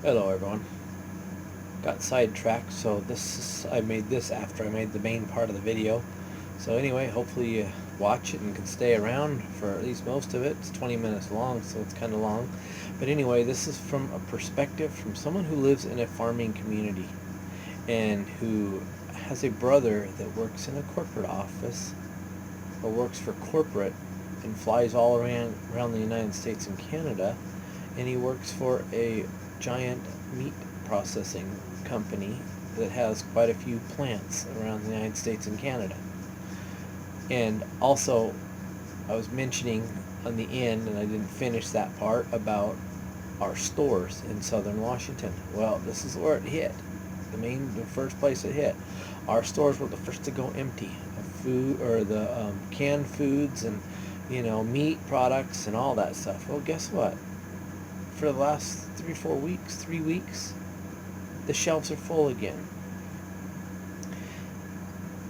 Hello everyone. Got sidetracked, so I made this after I made the main part of the video. So anyway, hopefully you watch it and can stay around for at least most of it. It's 20 minutes long, so it's kind of long. But anyway, this is from a perspective from someone who lives in a farming community and who has a brother that works in a corporate office or works for corporate and flies all around the United States and Canada, and he works for a giant meat processing company that has quite a few plants around the United States and Canada. And also, I was mentioning on the end, and I didn't finish that part, about our stores in southern Washington. Well, this is where it hit. The first place it hit. Our stores were the first to go empty of food, or the canned foods and meat products and all that stuff. Well, guess what? For the last 3 weeks, the shelves are full again.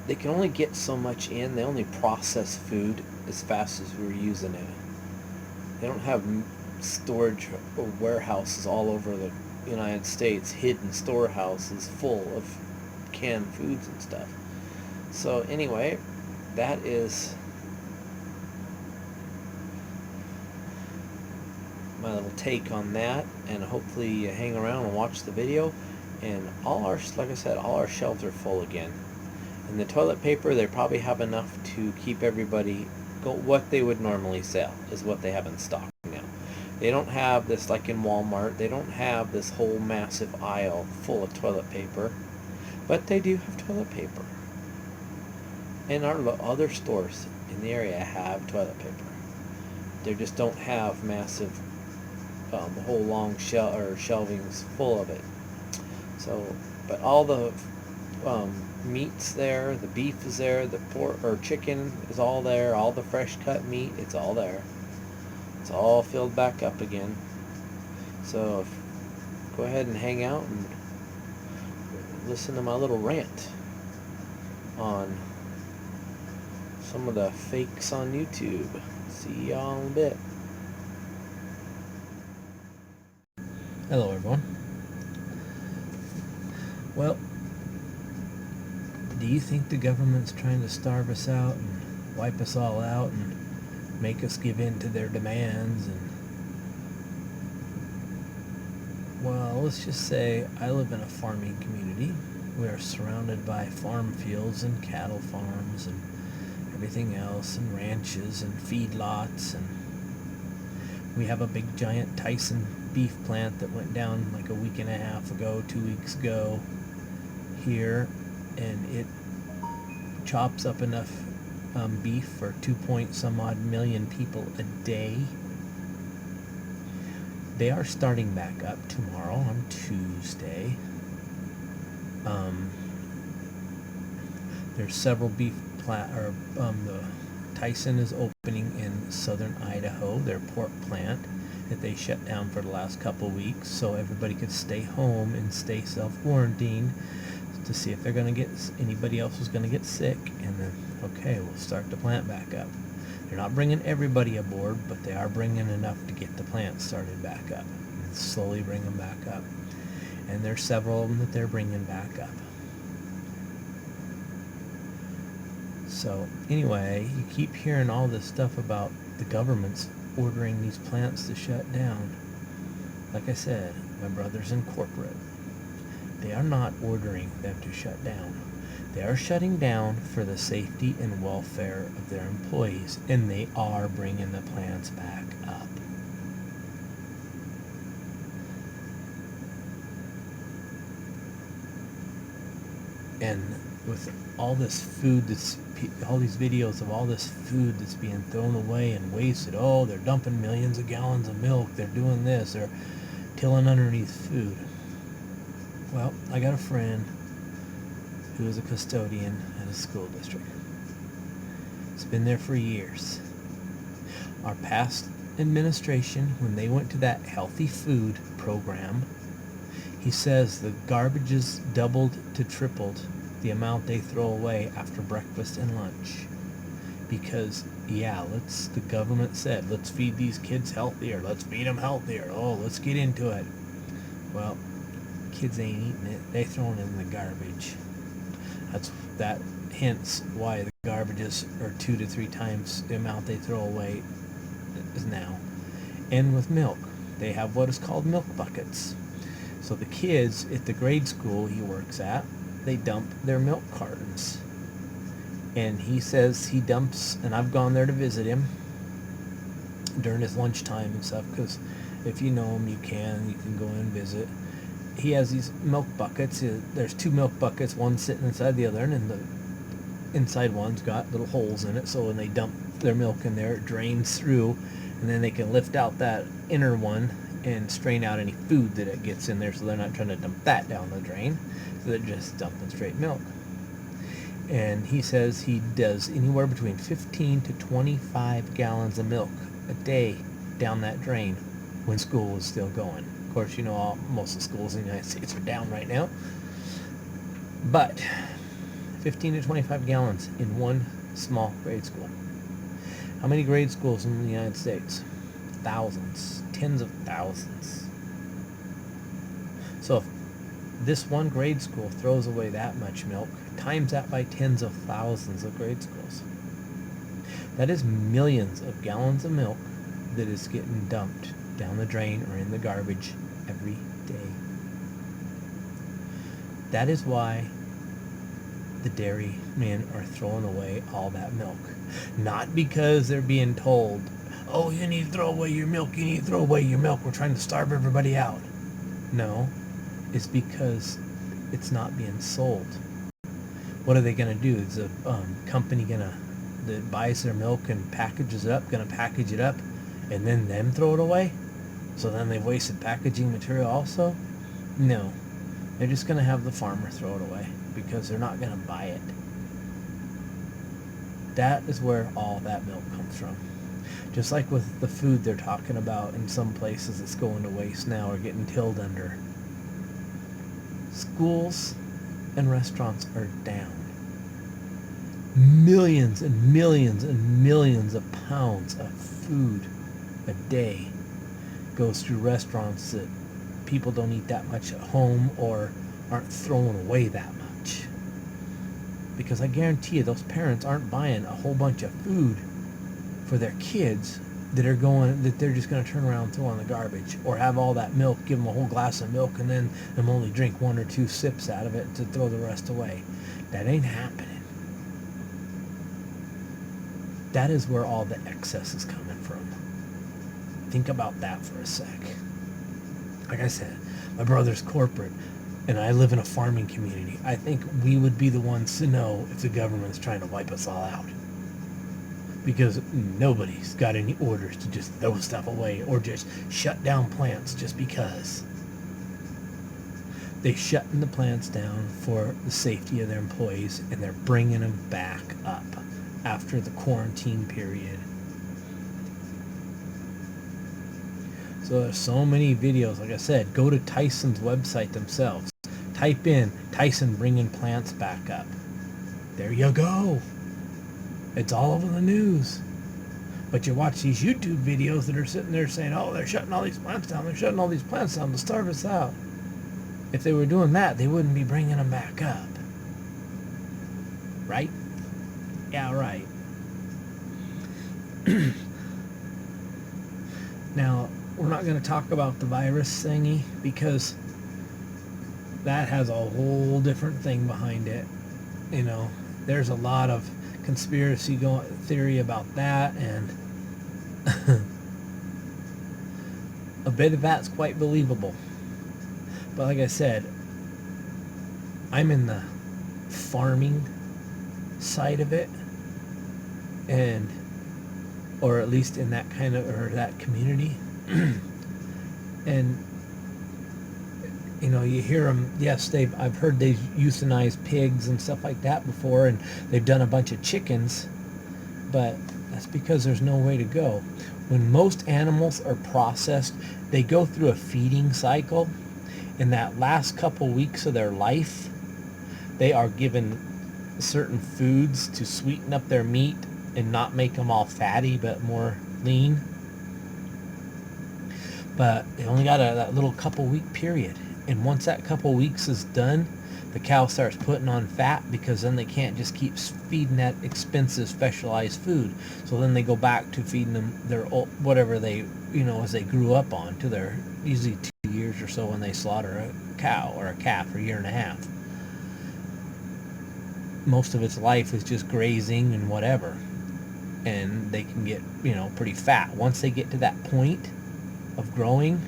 They can only get so much in. They only process food as fast as we're using it. They don't have storage or warehouses all over the United States, hidden storehouses full of canned foods and stuff. So anyway, that is my little take on that, and hopefully you hang around and watch the video. And like I said, all our shelves are full again. And the toilet paper, they probably have enough to keep everybody what they would normally sell is what they have in stock now. They don't have this like in Walmart. They don't have this whole massive aisle full of toilet paper, but they do have toilet paper. And our other stores in the area have toilet paper. They just don't have massive whole long shelvings full of it. So, but all the meat's there, the beef is there, the pork or chicken is all there, all the fresh cut meat, it's all there. It's all filled back up again. So go ahead and hang out and listen to my little rant on some of the fakes on YouTube. See y'all in a bit. Hello everyone. Well, do you think the government's trying to starve us out and wipe us all out and make us give in to their demands? And well, let's just say I live in a farming community. We are surrounded by farm fields and cattle farms and everything else, and ranches and feedlots, and we have a big giant Tyson beef plant that went down like a week and a half ago, 2 weeks ago here, and it chops up enough beef for 2 some odd million people a day. They are starting back up tomorrow on Tuesday. There's several beef the Tyson is opening in southern Idaho, their pork plant that they shut down for the last couple weeks, so everybody could stay home and stay self-quarantined to see if anybody else was going to get sick, and then we'll start the plant back up. They're not bringing everybody aboard, but they are bringing enough to get the plant started back up and slowly bring them back up. And there's several of them that they're bringing back up. So anyway, you keep hearing all this stuff about the government's ordering these plants to shut down. Like I said, my brother's in corporate. They are not ordering them to shut down. They are shutting down for the safety and welfare of their employees, and they are bringing the plants back up. And with all this food all these videos of all this food that's being thrown away and wasted, they're dumping millions of gallons of milk, they're doing this, they're tilling underneath food. Well, I got a friend who is a custodian at a school district. It's been there for years. Our past administration, when they went to that healthy food program, he says the garbage is doubled to tripled the amount they throw away after breakfast and lunch. Because, the government said, let's feed these kids healthier, let's feed them healthier, let's get into it. Well, kids ain't eating it. They throwing it in the garbage. That hence why the garbages are 2 to 3 times the amount they throw away is now. And with milk, they have what is called milk buckets. So the kids at the grade school he works at, they dump their milk cartons. And he says he dumps, and I've gone there to visit him during his lunchtime and stuff, because if you know him, you can go in and visit. He has these milk buckets. There's 2 milk buckets, one sitting inside the other, and the inside one's got little holes in it, so when they dump their milk in there, it drains through, and then they can lift out that inner one and strain out any food that it gets in there, so they're not trying to dump that down the drain, so they're just dumping straight milk. And he says he does anywhere between 15 to 25 gallons of milk a day down that drain when school was still going. Of course, you know, most of the schools in the United States are down right now. But 15 to 25 gallons in one small grade school. How many grade schools in the United States? Thousands. Tens of thousands. So if this one grade school throws away that much milk, times that by tens of thousands of grade schools. That is millions of gallons of milk that is getting dumped down the drain or in the garbage every day. That is why the dairy men are throwing away all that milk. Not because they're being told, oh, you need to throw away your milk, you need to throw away your milk, we're trying to starve everybody out. No, it's because it's not being sold. What are they going to do? Is a company that buys their milk and packages it up going to package it up and then them throw it away? So then they've wasted packaging material also? No. They're just going to have the farmer throw it away because they're not going to buy it. That is where all that milk comes from. Just like with the food they're talking about in some places that's going to waste now or getting tilled under. Schools and restaurants are down. Millions and millions and millions of pounds of food a day goes through restaurants that people don't eat that much at home or aren't throwing away that much. Because I guarantee you those parents aren't buying a whole bunch of food for their kids that they're just going to turn around and throw in the garbage, or have all that milk, give them a whole glass of milk, and then them only drink 1 or 2 sips out of it to throw the rest away. That ain't happening. That is where all the excess is coming from. Think about that for a sec. Like I said, my brother's corporate, and I live in a farming community. I think we would be the ones to know if the government's trying to wipe us all out. Because nobody's got any orders to just throw stuff away or just shut down plants just because. They're shutting the plants down for the safety of their employees, and they're bringing them back up after the quarantine period. So there's so many videos. Like I said, go to Tyson's website themselves. Type in Tyson bringing plants back up. There you go. It's all over the news. But you watch these YouTube videos that are sitting there saying, oh, they're shutting all these plants down. They're shutting all these plants down to starve us out. If they were doing that, they wouldn't be bringing them back up. Right? Yeah, right. Now, we're not going to talk about the virus thingy because that has a whole different thing behind it. You know, there's a lot of conspiracy theory about that, and a bit of that's quite believable. But like I said, I'm in the farming side of it, and or at least in that kind of, or that community. And you know, you hear them, yes, I've heard they've euthanized pigs and stuff like that before, and they've done a bunch of chickens, but that's because there's no way to go. When most animals are processed, they go through a feeding cycle. In that last couple weeks of their life, they are given certain foods to sweeten up their meat and not make them all fatty but more lean. But they only got that little couple week period. And once that couple weeks is done, the cow starts putting on fat, because then they can't just keep feeding that expensive specialized food. So then they go back to feeding them their whatever they, as they grew up on, to their usually 2 years or so when they slaughter a cow or a calf, or a year and a half. Most of its life is just grazing and whatever. And they can get, pretty fat. Once they get to that point of growing,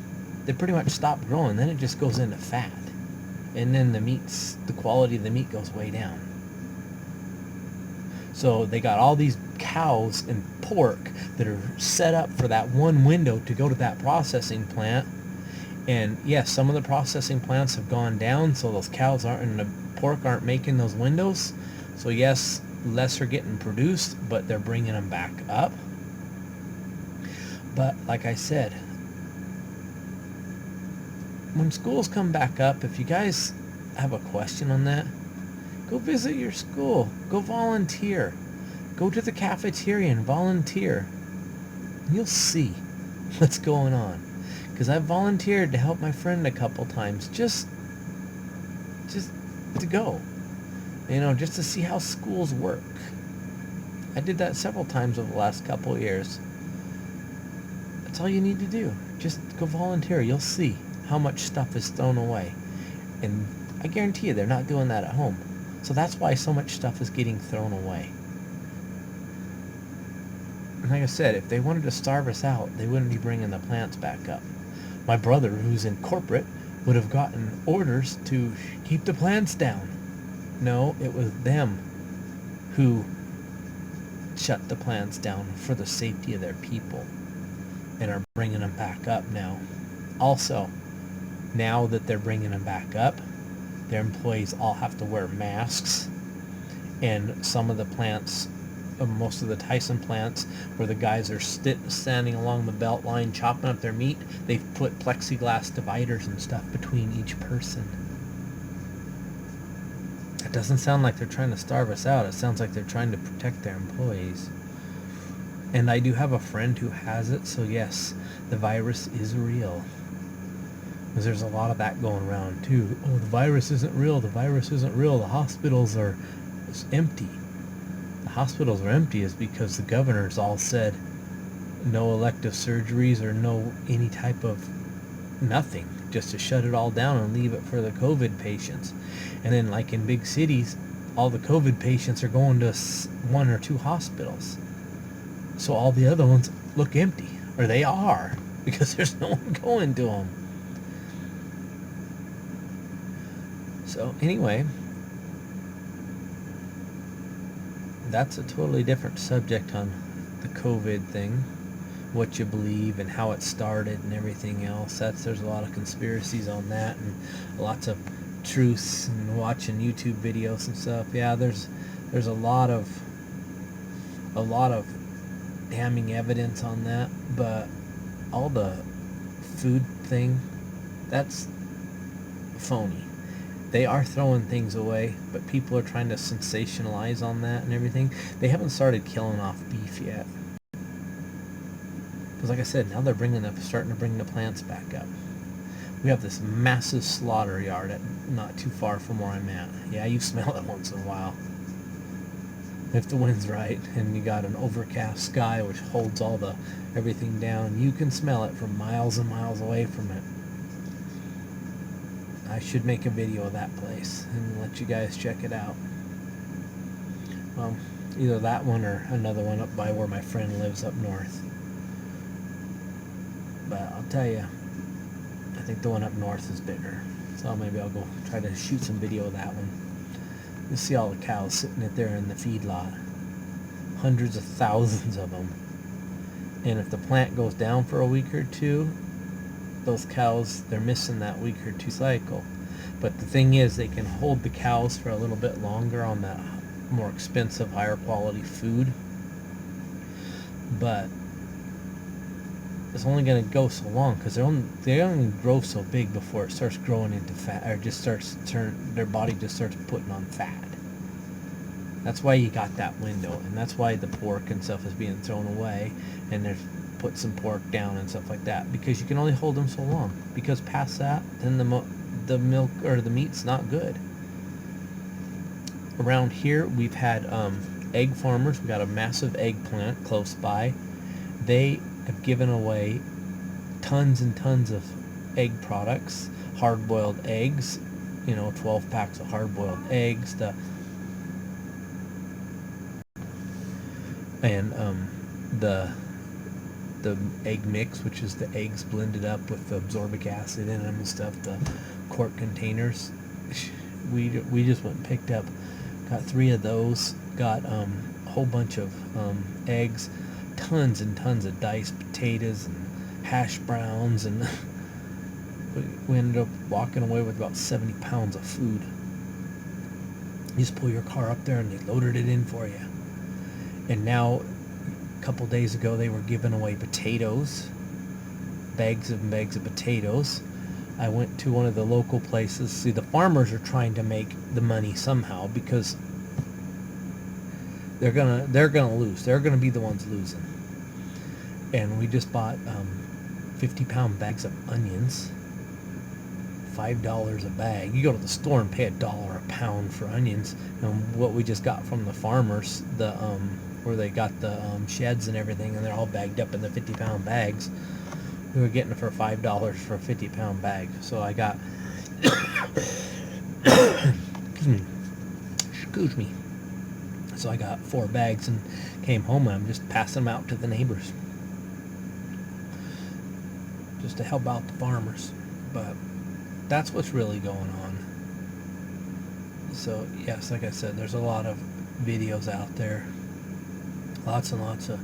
they pretty much stop growing. Then it just goes into fat. And then the quality of the meat goes way down. So they got all these cows and pork that are set up for that one window to go to that processing plant. And yes, some of the processing plants have gone down, so those cows and the pork aren't making those windows. So yes, less are getting produced, but they're bringing them back up. But like I said, when schools come back up, if you guys have a question on that, go visit your school. Go volunteer. Go to the cafeteria and volunteer. You'll see what's going on. Because I've volunteered to help my friend a couple times, just to go. Just to see how schools work. I did that several times over the last couple of years. That's all you need to do. Just go volunteer. You'll see how much stuff is thrown away. And I guarantee you they're not doing that at home. So that's why so much stuff is getting thrown away. And like I said, if they wanted to starve us out, they wouldn't be bringing the plants back up. My brother, who's in corporate, would have gotten orders to keep the plants down. No, it was them who shut the plants down for the safety of their people and are bringing them back up now. Also, now that they're bringing them back up, their employees all have to wear masks. And some of the plants, most of the Tyson plants, where the guys are standing along the belt line chopping up their meat, they've put plexiglass dividers and stuff between each person. It doesn't sound like they're trying to starve us out. It sounds like they're trying to protect their employees. And I do have a friend who has it, so yes, the virus is real. Because there's a lot of that going around too. Oh, the virus isn't real. The virus isn't real. The hospitals are empty. The hospitals are empty is because the governors all said no elective surgeries or no any type of nothing, just to shut it all down and leave it for the COVID patients. And then like in big cities, all the COVID patients are going to 1 or 2 hospitals. So all the other ones look empty, or they are, because there's no one going to them. So anyway, that's a totally different subject on the COVID thing, what you believe and how it started and everything else. There's a lot of conspiracies on that, and lots of truths, and watching YouTube videos and stuff. Yeah, there's a lot of damning evidence on that, but all the food thing, that's phony. They are throwing things away, but people are trying to sensationalize on that and everything. They haven't started killing off beef yet. Because like I said, now they're starting to bring the plants back up. We have this massive slaughter yard not too far from where I'm at. Yeah, you smell it once in a while. If the wind's right and you got an overcast sky which holds everything down, you can smell it from miles and miles away from it. I should make a video of that place and let you guys check it out. Well, either that one or another one up by where my friend lives up north. But I'll tell you, I think the one up north is bigger. So maybe I'll go try to shoot some video of that one. You see all the cows sitting there in the feedlot. Hundreds of thousands of them. And if the plant goes down for a week or two, those cows, they're missing that week or two cycle. But the thing is, they can hold the cows for a little bit longer on that more expensive, higher quality food. But it's only going to go so long, because they only grow so big before it starts growing into fat, or just their body just starts putting on fat. That's why you got that window, and that's why the pork and stuff is being thrown away, and put some pork down and stuff like that, because you can only hold them so long, because past that, then the milk or the meat's not good. Around here, we've had egg farmers. We got a massive egg plant close by. They have given away tons and tons of egg products, hard-boiled eggs, 12 packs of hard-boiled eggs, and the egg mix, which is the eggs blended up with the absorbic acid in them and stuff, the quart containers. We just went and picked up, got 3 of those, got a whole bunch of eggs, tons and tons of diced potatoes and hash browns, and we ended up walking away with about 70 pounds of food. You just pull your car up there and they loaded it in for you. And now, a couple days ago, they were giving away potatoes, bags and bags of potatoes. I went to one of the local places. See, the farmers are trying to make the money somehow, because they're gonna lose. They're gonna be the ones losing. And we just bought 50-pound bags of onions, $5 a bag. You go to the store and pay $1 a pound for onions. And what we just got from the farmers, where they got the sheds and everything, and they're all bagged up in the 50-pound bags. We were getting it for $5 for a 50-pound bag. So I got, excuse me. So I got 4 bags and came home, and I'm just passing them out to the neighbors, just to help out the farmers. But that's what's really going on. So yes, like I said, there's a lot of videos out there, lots and lots of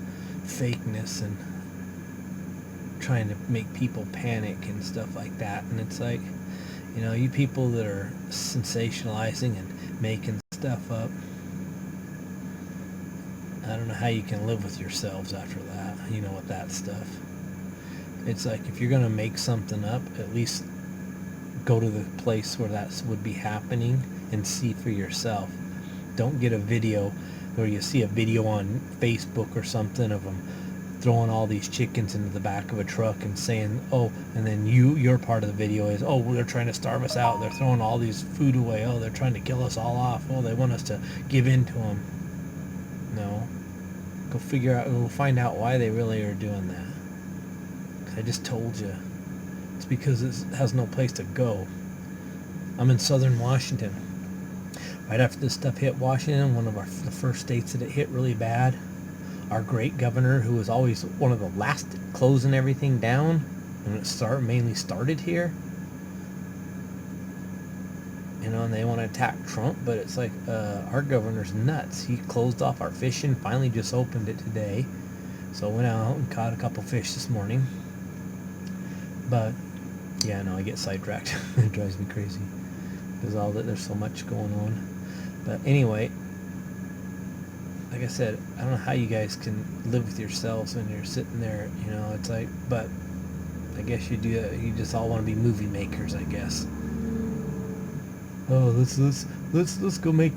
fakeness and trying to make people panic and stuff like that. And it's like, you people that are sensationalizing and making stuff up, I don't know how you can live with yourselves after that, with that stuff. It's like, if you're going to make something up, at least go to the place where that would be happening and see for yourself. Don't get a video, or you see a video on Facebook or something of them throwing all these chickens into the back of a truck and saying, and then your part of the video is, they're trying to starve us out, they're throwing all these food away, they're trying to kill us all off, they want us to give in to them. No. Go find out why they really are doing that. 'Cause I just told you. It's because it has no place to go. I'm in southern Washington. Right after this stuff hit Washington, one of the first states that it hit really bad, our great governor, who was always one of the last closing everything down, and it mainly started here, and they want to attack Trump, but it's like, our governor's nuts. He closed off our fishing, finally just opened it today. So I went out and caught a couple fish this morning. But yeah, no, I get sidetracked. It drives me crazy, because there's so much going on. But anyway, like I said, I don't know how you guys can live with yourselves when you're sitting there, it's like, but I guess you do. You just all want to be movie makers, I guess. Let's go make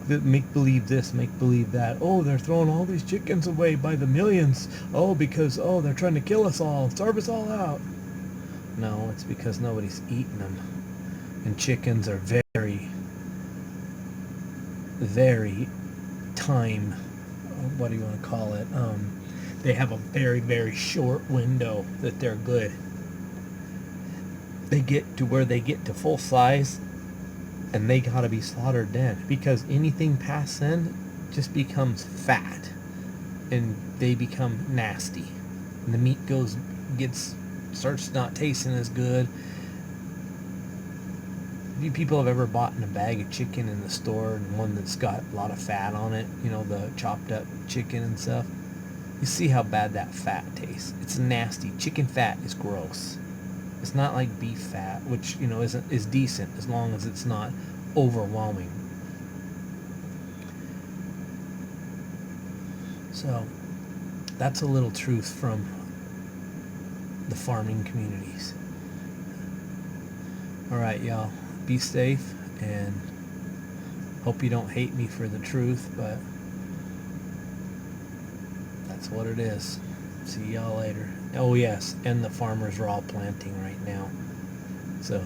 believe this, make believe that. They're throwing all these chickens away by the millions. Because they're trying to kill us all, starve us all out. No, it's because nobody's eating them. And chickens are very, very time, what do you want to call it? They have a very, very short window that they're good. They get to where they get to full size, and they gotta be slaughtered then, because anything past then just becomes fat, and they become nasty, and the meat starts not tasting as good. If you people have ever bought a bag of chicken in the store, and one that's got a lot of fat on it, the chopped up chicken and stuff, you see how bad that fat tastes. It's nasty. Chicken fat is gross. It's not like beef fat, which is decent as long as it's not overwhelming. So that's a little truth from the farming communities. All right, y'all, be safe, and hope you don't hate me for the truth, but that's what it is. See y'all later. Oh yes, and the farmers are all planting right now. So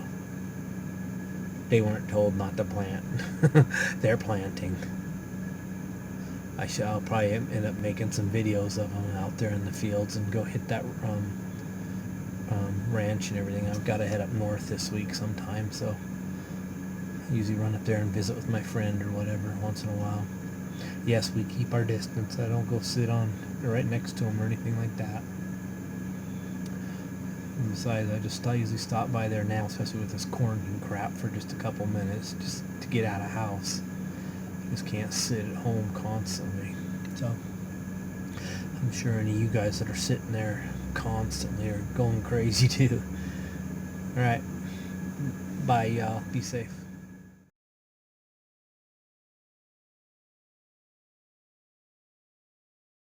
they weren't told not to plant. They're planting. I'll probably end up making some videos of them out there in the fields and go hit that ranch and everything. I've got to head up north this week sometime, so I usually run up there and visit with my friend or whatever once in a while. Yes, we keep our distance. I don't go sit on right next to him or anything like that. And besides, I usually stop by there now, especially with this quarantine crap, for just a couple minutes, just to get out of house. Just can't sit at home constantly. So I'm sure any of you guys that are sitting there constantly are going crazy too. Alright, bye y'all, be safe.